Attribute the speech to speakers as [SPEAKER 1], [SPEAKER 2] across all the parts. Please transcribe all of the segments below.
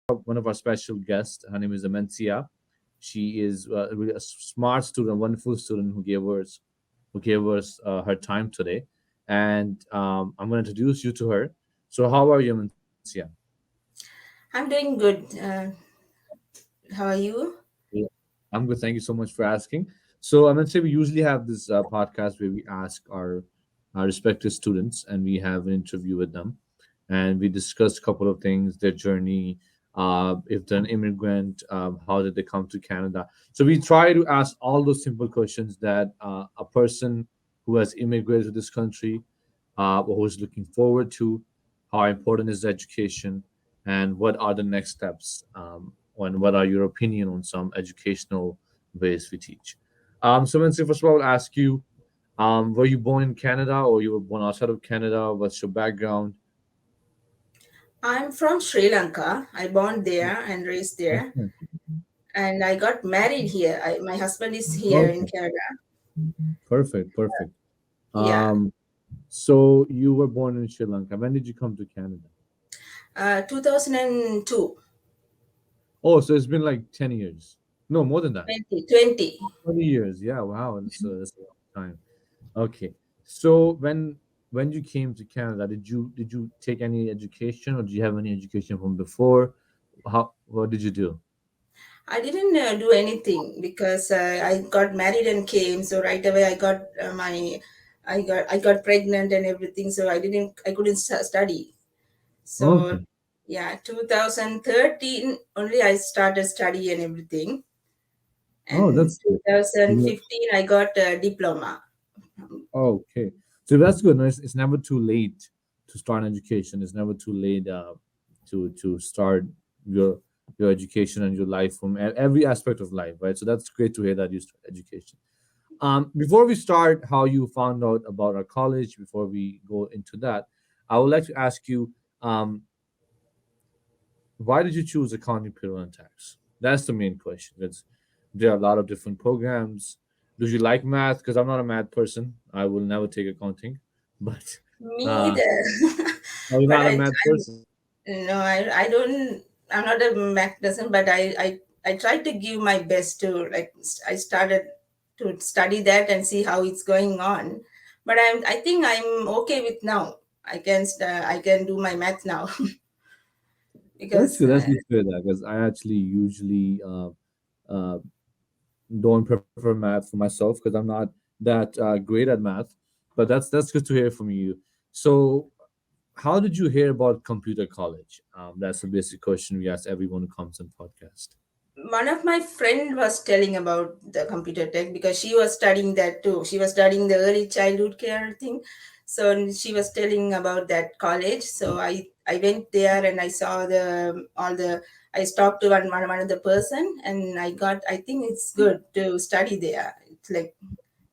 [SPEAKER 1] one of our special guests. Her name is Amencia. She is really a smart student, wonderful student who gave us her time today, and I'm going to introduce you to her. So, how are you, Amencia?
[SPEAKER 2] I'm doing good. How are you?
[SPEAKER 1] Yeah. I'm good. Thank you so much for asking. So, Amencia, we usually have this podcast where we ask our respective students, and we have an interview with them, and we discuss a couple of things, their journey, if they're an immigrant, how did they come to Canada. So we try to ask all those simple questions that a person who has immigrated to this country, or who is looking forward to, how important is education, and what are the next steps, and what are your opinion on some educational ways we teach. So, Nancy, first of all, I'll ask you, were you born in Canada or you were born outside of Canada? What's your background?
[SPEAKER 2] I'm from Sri Lanka. I born there and raised there,
[SPEAKER 1] Okay.
[SPEAKER 2] and I got married here. My husband is here in
[SPEAKER 1] Okay.
[SPEAKER 2] Canada.
[SPEAKER 1] Perfect. Perfect.
[SPEAKER 2] Yeah,
[SPEAKER 1] Um, so you were born in Sri Lanka. When did you come to Canada?
[SPEAKER 2] 2002,
[SPEAKER 1] Oh, so it's been like 10 years. No, more than that.
[SPEAKER 2] 2020.
[SPEAKER 1] 20 years. Yeah, wow. That's a long time. Okay. So when you came to Canada, did you take any education or did you have any education from before? How what did you do?
[SPEAKER 2] I didn't do anything because I got married and came. So right away I got pregnant and everything. So I couldn't study. So
[SPEAKER 1] Okay.
[SPEAKER 2] yeah, 2013 only I started study and everything.
[SPEAKER 1] Oh,
[SPEAKER 2] And
[SPEAKER 1] that's good. Yeah.
[SPEAKER 2] 2015 I got a diploma.
[SPEAKER 1] Okay. So that's good. No, it's never too late to start an education. It's never too late to start your your education and your life from every aspect of life, right? So that's great to hear that you start education. Before we start, how you found out about our college, before we go into that, I would like to ask you, um, why did you choose accounting, payroll, and tax? That's the main question. There are a lot of different programs. Do you like math? Because I'm not a math person. I will never take accounting. But
[SPEAKER 2] Me
[SPEAKER 1] uh,
[SPEAKER 2] either.
[SPEAKER 1] are you
[SPEAKER 2] but
[SPEAKER 1] not a math person?
[SPEAKER 2] no, I don't, I'm not a math person, but I try to give my best to like, I started to study that and see how it's going on. But I think I'm okay with now. I can do my math now
[SPEAKER 1] That's
[SPEAKER 2] because
[SPEAKER 1] good. That's good to hear that because I actually usually uh, don't prefer math for myself because I'm not that great at math. But that's good to hear from you. So, how did you hear about Computer College? That's a basic question we ask everyone who comes on podcast.
[SPEAKER 2] one of my friend was telling about the computer tech because she was studying that too. She was studying the early childhood care thing. So she was telling about that college. So I went there and I saw the all the I talked to one of the person and I think it's good to study there. It's like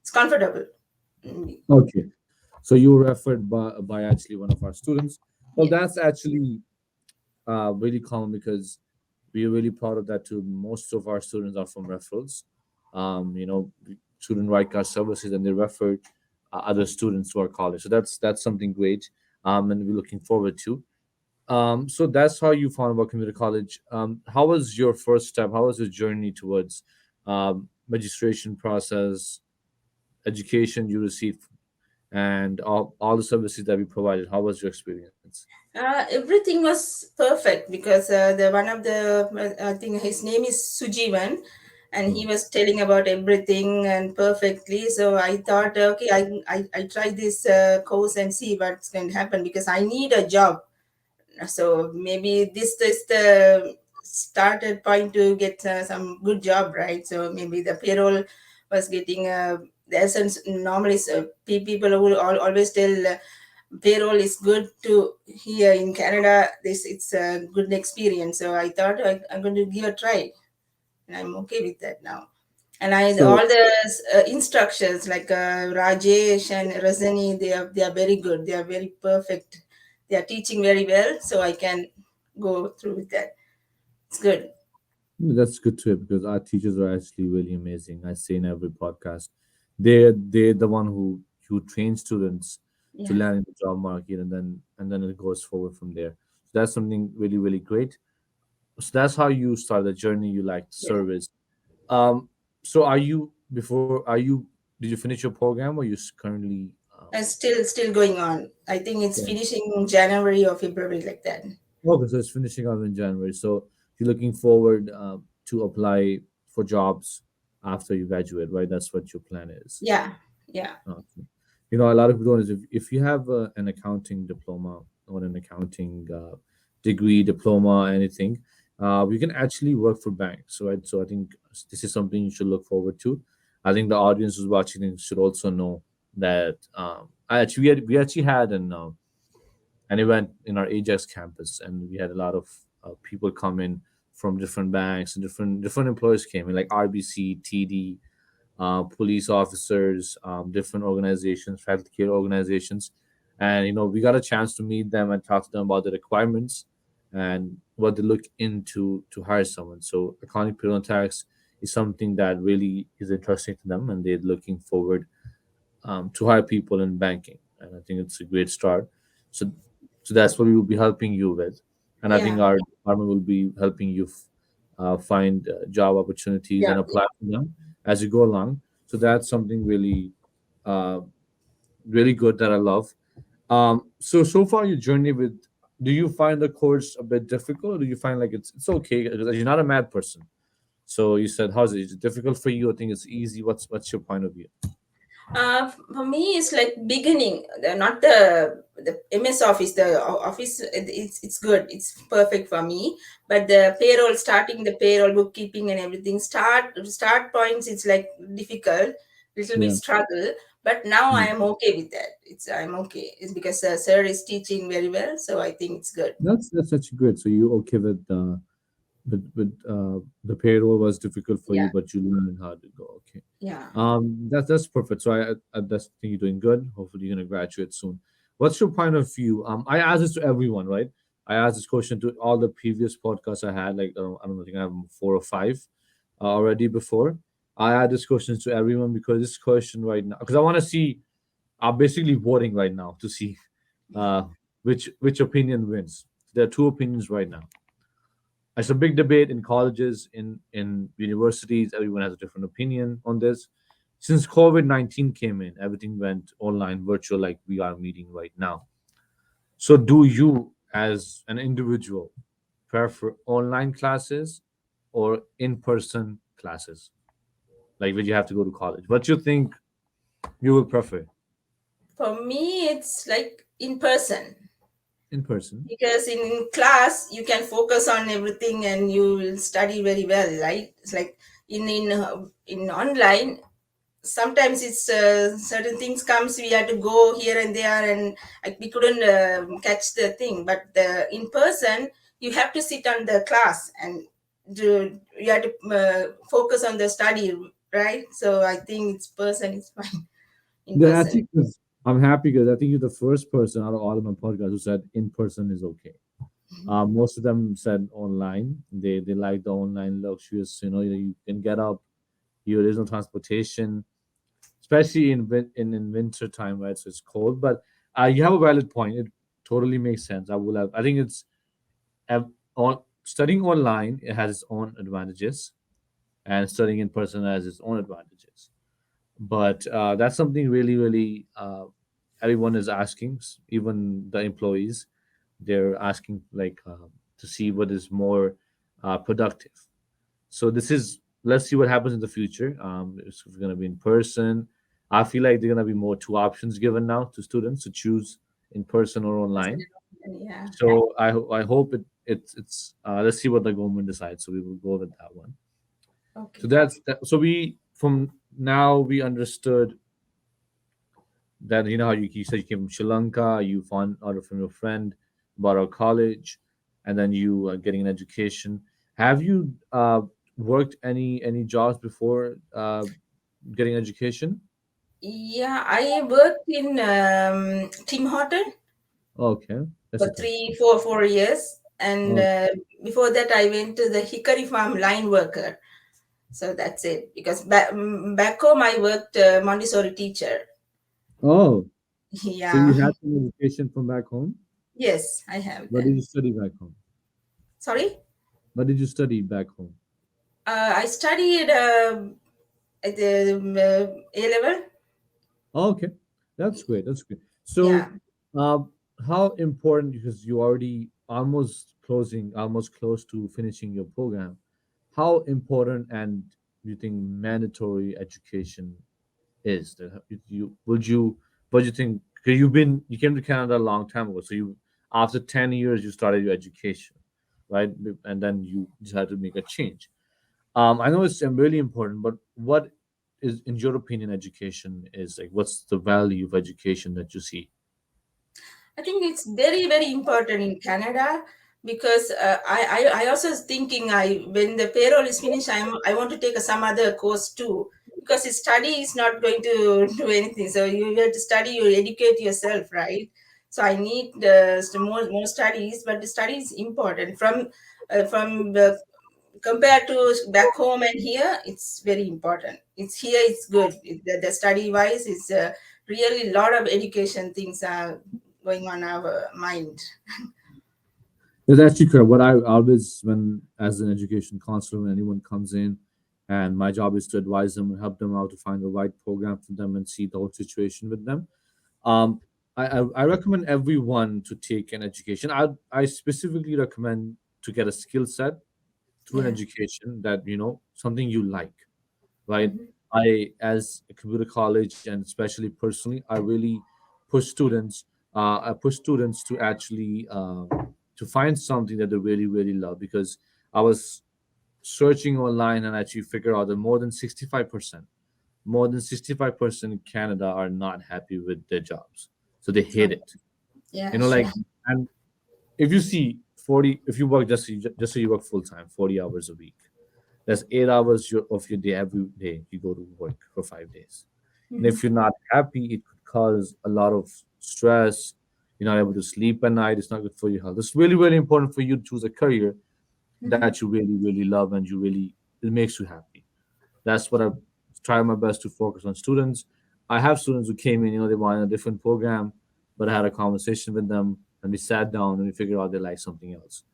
[SPEAKER 2] it's comfortable. Mm,
[SPEAKER 1] Okay. So you were referred by actually one of our students. Well,
[SPEAKER 2] yeah.
[SPEAKER 1] that's actually really common because we are really proud of that too. Most of our students are from referrals. Student write our services and they refer other students to our college. So that's something great, and we're looking forward to. So that's how you found about community college. How was your first step? How was your journey towards registration process, education you received, and all the services that we provided? How was your experience?
[SPEAKER 2] Everything was perfect because the one of the I think his name is Sujivan, and he was telling about everything and perfectly. So I thought, okay, I try this course and see what's going to happen because I need a job. So maybe this is the started point to get some good job, right? So maybe the payroll was getting the essence normally. So people will always tell. Payroll is good to here in Canada. This it's a good experience. So I thought I'm going to give a try, and I'm okay with that now. And I
[SPEAKER 1] So
[SPEAKER 2] all the instructions like Rajesh and Razani, they are very good. They are very perfect. They are teaching very well, so I can go through with that. It's good.
[SPEAKER 1] that's good to hear because our teachers are actually really amazing. I say in every podcast, they're the one who train students to
[SPEAKER 2] Yeah.
[SPEAKER 1] land in the job market, and then it goes forward from there. So that's something really really great. So that's how you start the journey. You like
[SPEAKER 2] Yes.
[SPEAKER 1] service. Um, so are you before? Are you? Did you finish your program, or you currently?
[SPEAKER 2] And still going on. I think it's
[SPEAKER 1] Yeah.
[SPEAKER 2] finishing January or February like that.
[SPEAKER 1] Okay, so it's finishing up in January. So you're looking forward to apply for jobs after you graduate, right? That's what your plan is.
[SPEAKER 2] Yeah, yeah,
[SPEAKER 1] Okay. You know, a lot of people don't is if you have an accounting diploma or an accounting degree, diploma, anything, you can actually work for banks, right? So I think this is something you should look forward to. I think the audience who's watching it should also know that we actually had an event in our Ajax campus, and we had a lot of people come in from different banks and different employees came in, like RBC, TD, police officers, different organizations, healthcare organizations, and we got a chance to meet them and talk to them about the requirements and what they look into to hire someone. So accounting payroll and tax is something that really is interesting to them, and they're looking forward to hire people in banking. And I think it's a great start. So, so that's what we will be helping you with, and I think
[SPEAKER 2] yeah,
[SPEAKER 1] our department will be helping you find job opportunities
[SPEAKER 2] yeah,
[SPEAKER 1] and apply for them as you go along. So that's something really, uh, really good that I love. So far your journey with, do you find the course a bit difficult, or do you find like it's okay because you're not a mad person? So you said, how's it? Is it difficult for you? I think it's easy. What's your point of view?
[SPEAKER 2] For me, it's like beginning, not the MS Office. The office, it's good. It's perfect for me. But the payroll, starting the payroll, bookkeeping, and everything, start points. It's like difficult, little bit
[SPEAKER 1] Yeah.
[SPEAKER 2] struggle. But now I am okay with that. I'm okay. It's because sir is teaching very well, so I think it's good.
[SPEAKER 1] That's such good. So you okay with the payroll was difficult for you,
[SPEAKER 2] Yeah,
[SPEAKER 1] but you learned how to go. Okay.
[SPEAKER 2] yeah.
[SPEAKER 1] That's perfect. So I that's think you're doing good. Hopefully you're gonna graduate soon. What's your point of view? I asked this to everyone, right? I asked this question to all the previous podcasts I had. Like I don't know, I think I have 4 or 5 already before. I had this question to everyone because this question right now, because I want to see. I'm basically voting right now to see uh, which opinion wins. There are two opinions right now. It's a big debate in colleges, in universities. Everyone has a different opinion on this. Since COVID-19 came in, everything went online, virtual, like we are meeting right now. So, do you, as an individual, prefer online classes or in-person classes? Like when you have to go to college, what you think you will prefer?
[SPEAKER 2] For me, it's like in person.
[SPEAKER 1] In person.
[SPEAKER 2] Because in class you can focus on everything and you will study very well, right? It's like in online, sometimes it's certain things comes, we had to go here and there, and like, we couldn't catch the thing. But in person, you have to sit on the class and you have to focus on the study, right? So I think it's person, it's fine. In
[SPEAKER 1] Yeah, I
[SPEAKER 2] person.
[SPEAKER 1] think I'm happy because I think you're the first person out of all of my podcasts who said in person is okay. Most of them said online. They like the online luxurious. You can get up. There is no transportation, especially in winter time, right? So it's cold. But you have a valid point. It totally makes sense. I will have. I think it's on studying online. It has its own advantages, and studying in person has its own advantages. But that's something really, really everyone is asking, even the employees. They're asking like to see what is more productive. So this is, let's see what happens in the future. It's going to be in person. I feel like there are going to be more two options given now to students to choose in person or online.
[SPEAKER 2] Yeah.
[SPEAKER 1] So I hope it's let's see what the government decides. So we will go with that one. So
[SPEAKER 2] Okay.
[SPEAKER 1] that's that. So we from now we understood that how you said you came from Sri Lanka, you found out from your friend about our college, and then you are getting an education. Have you worked any jobs before getting education?
[SPEAKER 2] Yeah, I worked in Tim Horton
[SPEAKER 1] Okay, that's
[SPEAKER 2] for
[SPEAKER 1] interesting.
[SPEAKER 2] 4 years, and
[SPEAKER 1] Oh,
[SPEAKER 2] before that, I went to the Hickory Farm line worker. So that's it. Because back home, I worked Montessori teacher.
[SPEAKER 1] oh, so
[SPEAKER 2] Yeah.
[SPEAKER 1] you had some education from back home.
[SPEAKER 2] Yes, I have
[SPEAKER 1] What
[SPEAKER 2] that.
[SPEAKER 1] did you study back home?
[SPEAKER 2] Sorry.
[SPEAKER 1] What did you study back home?
[SPEAKER 2] I studied at the A level.
[SPEAKER 1] Oh, okay, that's great. That's great.
[SPEAKER 2] Yeah.
[SPEAKER 1] So, uh, how important, because you already almost close to finishing your program, how important and you think mandatory education is? That you would you what you think? Because you came to Canada a long time ago, so you after 10 years you started your education, right? And then you decided to make a change. I know it's really important, but what is, in your opinion, education is like? What's the value of education that you see?
[SPEAKER 2] I think it's very, very important in Canada because I also was thinking when the payroll is finished, I want to take some other course too because study is not going to do anything. So you have to study, you educate yourself, right? So I need more studies, but the study is important from compared to back home and here. It's very important. It's here. It's good. The study wise, it's really a lot of education things are going on our mind.
[SPEAKER 1] That's actually correct. What I always, when as an education counselor, when anyone comes in, and my job is to advise them and help them out to find the right program for them and see the whole situation with them. Um, I recommend everyone to take an education. I specifically recommend to get a skill set through an
[SPEAKER 2] Yeah.
[SPEAKER 1] education that something you like, right?
[SPEAKER 2] Mhm.
[SPEAKER 1] I, as a computer college, and especially personally, I really push students. I push students to actually to find something that they really really love, because I was searching online and actually figure out that more than 65% in Canada are not happy with their jobs, so they hate
[SPEAKER 2] Okay.
[SPEAKER 1] it.
[SPEAKER 2] Yeah,
[SPEAKER 1] You know,
[SPEAKER 2] sure.
[SPEAKER 1] like, and if you see 40, if you work just so you work full time, 40 hours a week, that's 8 hours of your day every day. You go to work for 5 days. And
[SPEAKER 2] Mhm.
[SPEAKER 1] if you're not happy, it could cause a lot of stress. You're not able to sleep at night. It's not good for your health. It's really, really important for you to choose a career that
[SPEAKER 2] Mhm.
[SPEAKER 1] you really, really love and it makes you happy. That's what I try my best to focus on students. I have students who came in, they wanted a different program, but I had a conversation with them and we sat down and we figured out they like something else.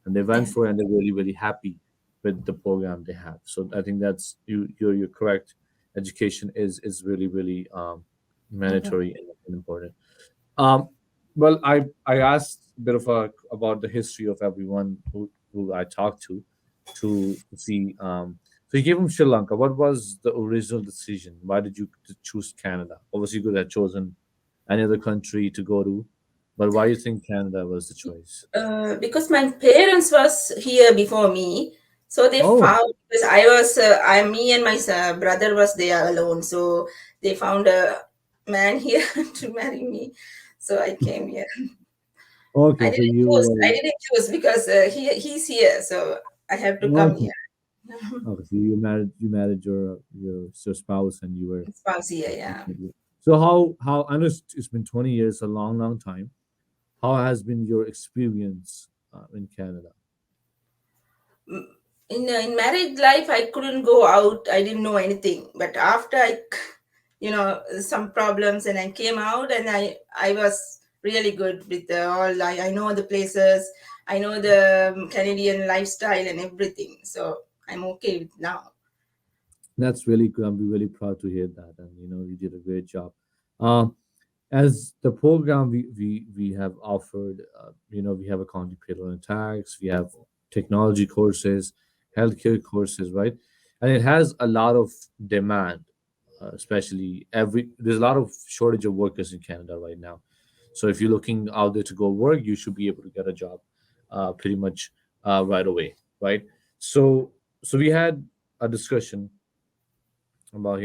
[SPEAKER 1] And they went
[SPEAKER 2] Yeah.
[SPEAKER 1] for it and they're really, really happy with the program they have. So I think that's you're correct. Education is really, really
[SPEAKER 2] Important.
[SPEAKER 1] mandatory and important. Um, well, I asked a bit of about the history of everyone who I talked to see. So you gave him Sri Lanka. What was the original decision? Why did you choose Canada? Obviously, you could have chosen any other country to go to, but why do you think Canada was the choice?
[SPEAKER 2] Because my parents was here before me, so they
[SPEAKER 1] Oh,
[SPEAKER 2] found because me and my brother was there alone, so they found a man here to marry me, so I came here. I
[SPEAKER 1] okay. So
[SPEAKER 2] didn't
[SPEAKER 1] you
[SPEAKER 2] choose. I
[SPEAKER 1] were
[SPEAKER 2] didn't choose because he's here, so I have to come
[SPEAKER 1] okay.
[SPEAKER 2] here.
[SPEAKER 1] Okay, so you married your spouse and you were.
[SPEAKER 2] Spouse here, yeah.
[SPEAKER 1] So how I know it's been 20 years, a long long time. How has been your experience in Canada?
[SPEAKER 2] Mm, in married life, I couldn't go out. I didn't know anything. But after some problems, and I came out, and I was really good with all. I know the places. I know the Canadian lifestyle and everything. So I'm okay with now.
[SPEAKER 1] That's really good. I'm really proud to hear that, and you did a great job. Um, as the program we have offered, we have accounting, payroll, and tax. We have technology courses, healthcare courses, right? And it has a lot of demand, especially there's a lot of shortage of workers in Canada right now. So if you're looking out there to go work, you should be able to get a job, pretty much right away, right? So we had a discussion about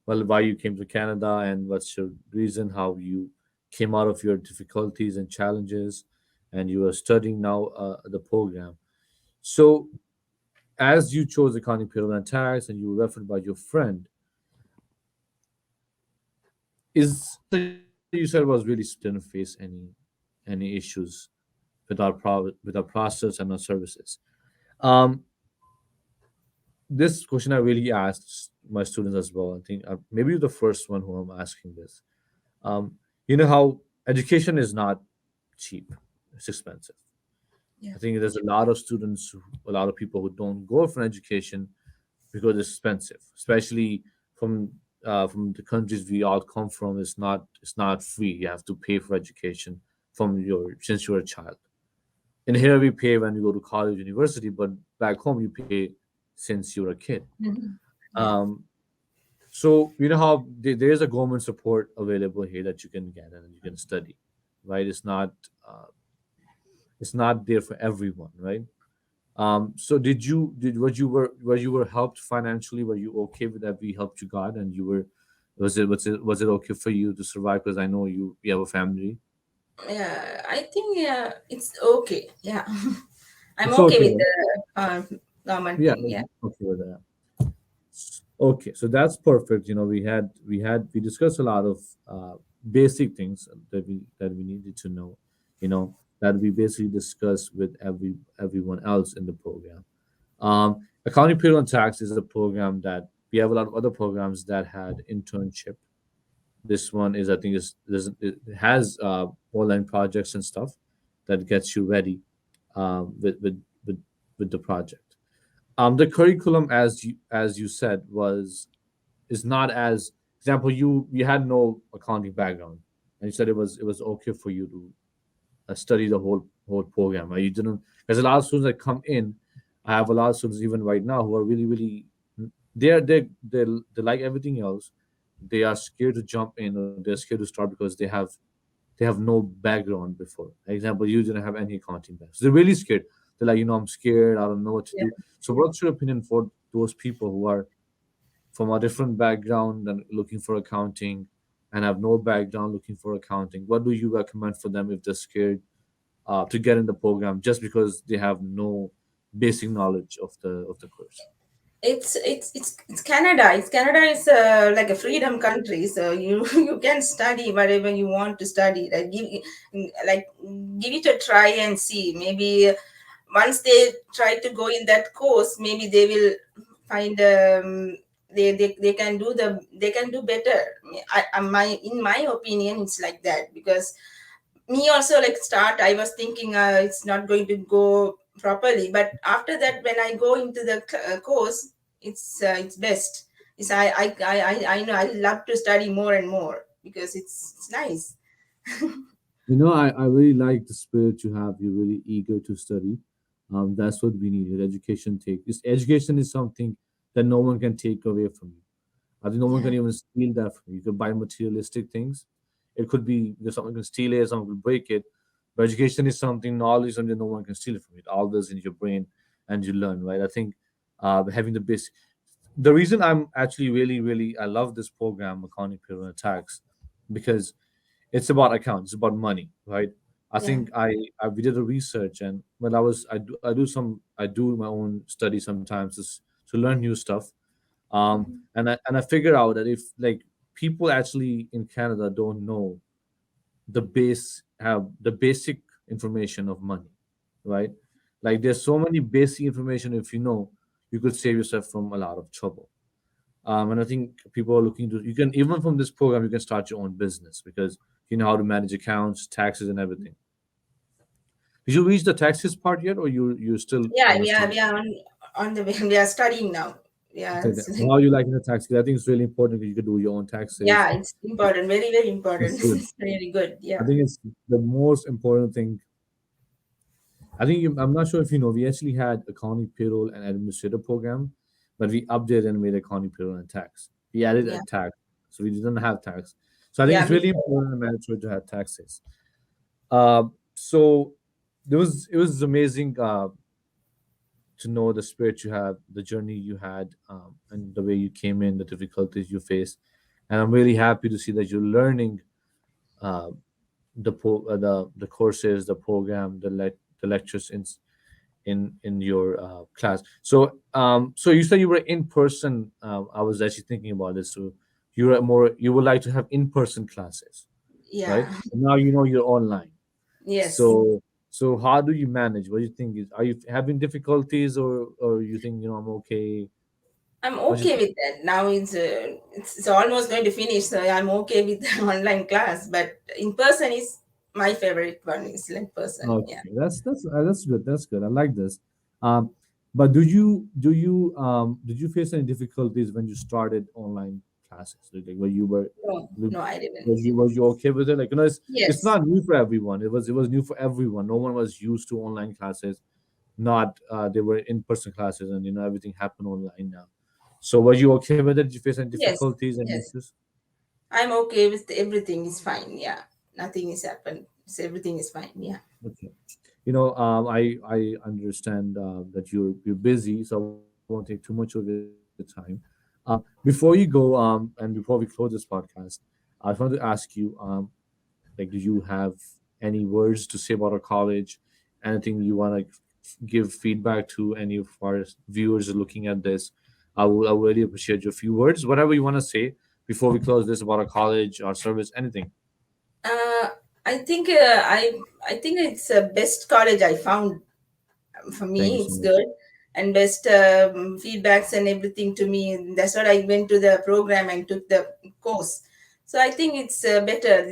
[SPEAKER 1] well, why you came to Canada and what's your reason, how you came out of your difficulties and challenges, and you are studying now the program. So as you chose accounting, payroll, and tax, and you were referred by your friend, is so you said was really didn't face any issues with our process and our services. Um, this question I really asked my students as well. I think maybe you're the first one who I'm asking this. You know how education is not cheap; it's expensive.
[SPEAKER 2] Yeah.
[SPEAKER 1] I think there's a lot of students, a lot of people who don't go for an education because it's expensive, especially from from the countries we all come from. It's not free. You have to pay for education from your since you're a child. And here we pay when we go to college, university, but back home you pay since you're a kid.
[SPEAKER 2] Mhm. Yeah.
[SPEAKER 1] Um, so you know how there's a government support available here that you can get and you can study, right? It's not there for everyone, right? So did you were helped financially? Were you okay with that? We helped you God, and you were was it okay for you to survive? Because I know you have a family.
[SPEAKER 2] Yeah, I think yeah, it's okay. Yeah, I'm
[SPEAKER 1] It's
[SPEAKER 2] okay
[SPEAKER 1] okay,
[SPEAKER 2] with
[SPEAKER 1] right?
[SPEAKER 2] the government
[SPEAKER 1] Yeah,
[SPEAKER 2] thing. Yeah,
[SPEAKER 1] okay with that. Okay, so that's perfect. We discussed a lot of basic things that we needed to know. That we basically discussed with everyone else in the program. Accounting payroll and tax is a program that we have a lot of other programs that had internship. This one is, I think, it has online projects and stuff that gets you ready with with the project. The curriculum, as you said, is not as example you had no accounting background, and you said it was okay for you to study the whole program. Right? You didn't. There's a lot of students that come in. I have a lot of students even right now who are really really they like everything else. They are scared to jump in or they're scared to start because they have no background before. Example, you didn't have any accounting background. So they're really scared. They're like, I'm scared. I don't know what to
[SPEAKER 2] yeah.
[SPEAKER 1] do. So what's your opinion for those people who are from a different background and looking for accounting and have no background looking for accounting? What do you recommend for them if they're scared to get in the program just because they have no basic knowledge of the course?
[SPEAKER 2] It's Canada. Canada is like a freedom country, so you you can study whatever you want to study. Like give it a try and see. Maybe once they try to go in that course, maybe they will find they can do they can do better. In my opinion, it's like that because me also like start I was thinking it's not going to go properly, but after that when I go into the course, it's best. It's I know I love to study more and more because it's nice.
[SPEAKER 1] I really like the spirit you have. You're really eager to study. That's what we need. Education is something that no one can take away from you. I think no one
[SPEAKER 2] Yeah,
[SPEAKER 1] can even steal that from you. You can buy materialistic things. It could be someone can steal it, someone can break it. But education is something, knowledge, something no one can steal it from you. It always in your brain and you learn, right? I think having the basic. The reason I'm actually really, really, I love this program, Accounting Payroll and Tax, because it's about accounts, it's about money, right? I
[SPEAKER 2] yeah.
[SPEAKER 1] think I we did a research, and when I do my own study sometimes to learn new stuff. And I figure out that if like people actually in Canada don't know the basic information of money, right? Like there's so many basic information, if you could save yourself from a lot of trouble. And I think people are looking to, you can, even from this program, you can start your own business because you know how to manage accounts, taxes, and everything. Did you reach the taxes part yet, or you're still
[SPEAKER 2] Yeah,
[SPEAKER 1] on the start?
[SPEAKER 2] we are on the way. We are studying now. Yeah,
[SPEAKER 1] Okay,
[SPEAKER 2] it's
[SPEAKER 1] so how are you liking the tax? Because I think it's really important that you can do your own taxes.
[SPEAKER 2] yeah, it's important, very very important.
[SPEAKER 1] It's good.
[SPEAKER 2] It's really good.
[SPEAKER 1] I
[SPEAKER 2] Yeah,
[SPEAKER 1] think it's the most important thing. I'm not sure if you know, we actually had accounting, payroll, and administrative program, but we updated and made accounting, payroll, and tax. We added a
[SPEAKER 2] yeah,
[SPEAKER 1] tax, so we didn't have tax. So I think
[SPEAKER 2] yeah.
[SPEAKER 1] it's really
[SPEAKER 2] Before,
[SPEAKER 1] important and mandatory to have taxes. So it was amazing to know the spirit you have, the journey you had, and the way you came in, the difficulties you faced. And I'm really happy to see that you're learning uh, the courses, the program, the lectures in your class. So you said you were in person. I was actually thinking about this. So you would like to have in person classes, right?
[SPEAKER 2] yeah,
[SPEAKER 1] Now you're online.
[SPEAKER 2] yes.
[SPEAKER 1] So how do you manage? What do you think is? Are you having difficulties, or you think I'm okay?
[SPEAKER 2] I'm
[SPEAKER 1] What do you
[SPEAKER 2] okay
[SPEAKER 1] think?
[SPEAKER 2] with that. Now it's almost going to finish, so I'm okay with the online class. But in person is. my favorite one is like person. Yeah.
[SPEAKER 1] Okay, that's good. That's good. I like this. Um, but did you face any difficulties when you started online classes? Like when you were,
[SPEAKER 2] No,
[SPEAKER 1] was
[SPEAKER 2] no, I didn't.
[SPEAKER 1] was you okay with it? Like, it's
[SPEAKER 2] Yes.
[SPEAKER 1] not new for everyone. It was new for everyone. No one was used to online classes. Not they were in person classes, and everything happened online now. So were you okay with it? Did you face any
[SPEAKER 2] Yes.
[SPEAKER 1] difficulties and
[SPEAKER 2] Yes.
[SPEAKER 1] issues?
[SPEAKER 2] I'm okay with everything is fine. Yeah. Nothing is happened. So everything is fine. Yeah.
[SPEAKER 1] Okay. I understand that you're busy, so I won't take too much of your time. Before you go, and before we close this podcast, I just wanted to ask you, like, do you have any words to say about our college? Anything you want to give feedback to any of our viewers looking at this? I would really appreciate your few words, whatever you want to say before we close this about our college, our service, anything.
[SPEAKER 2] Uh, I think I think it's the best college I found. For
[SPEAKER 1] Thank you
[SPEAKER 2] me,
[SPEAKER 1] so
[SPEAKER 2] it's
[SPEAKER 1] much.
[SPEAKER 2] good and best feedbacks and everything to me. That's what I went to the program and took the course. So I think it's better.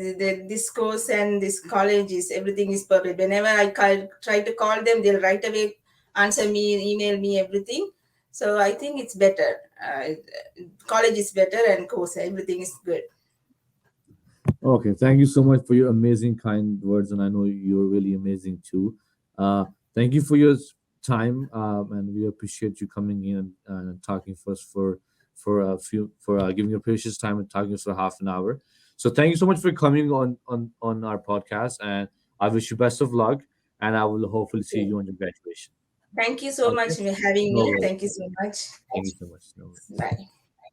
[SPEAKER 2] This course and this college is everything is perfect. Whenever I try to call them, they'll right away answer me, email me everything. So I think it's better. College is better and course everything is good.
[SPEAKER 1] Okay, thank you so much for your amazing, kind words, and I know you're really amazing too. Uh, Thank you for your time, and we appreciate you coming in and talking for us for a few for giving your precious time and talking for half an hour. So thank you so much for coming on our podcast, and I wish you best of luck, and I will hopefully see you on your graduation.
[SPEAKER 2] Thank you so much
[SPEAKER 1] Okay,
[SPEAKER 2] for having
[SPEAKER 1] no
[SPEAKER 2] me.
[SPEAKER 1] worries.
[SPEAKER 2] Thank you so much.
[SPEAKER 1] Thank you so much. No worries.
[SPEAKER 2] Bye.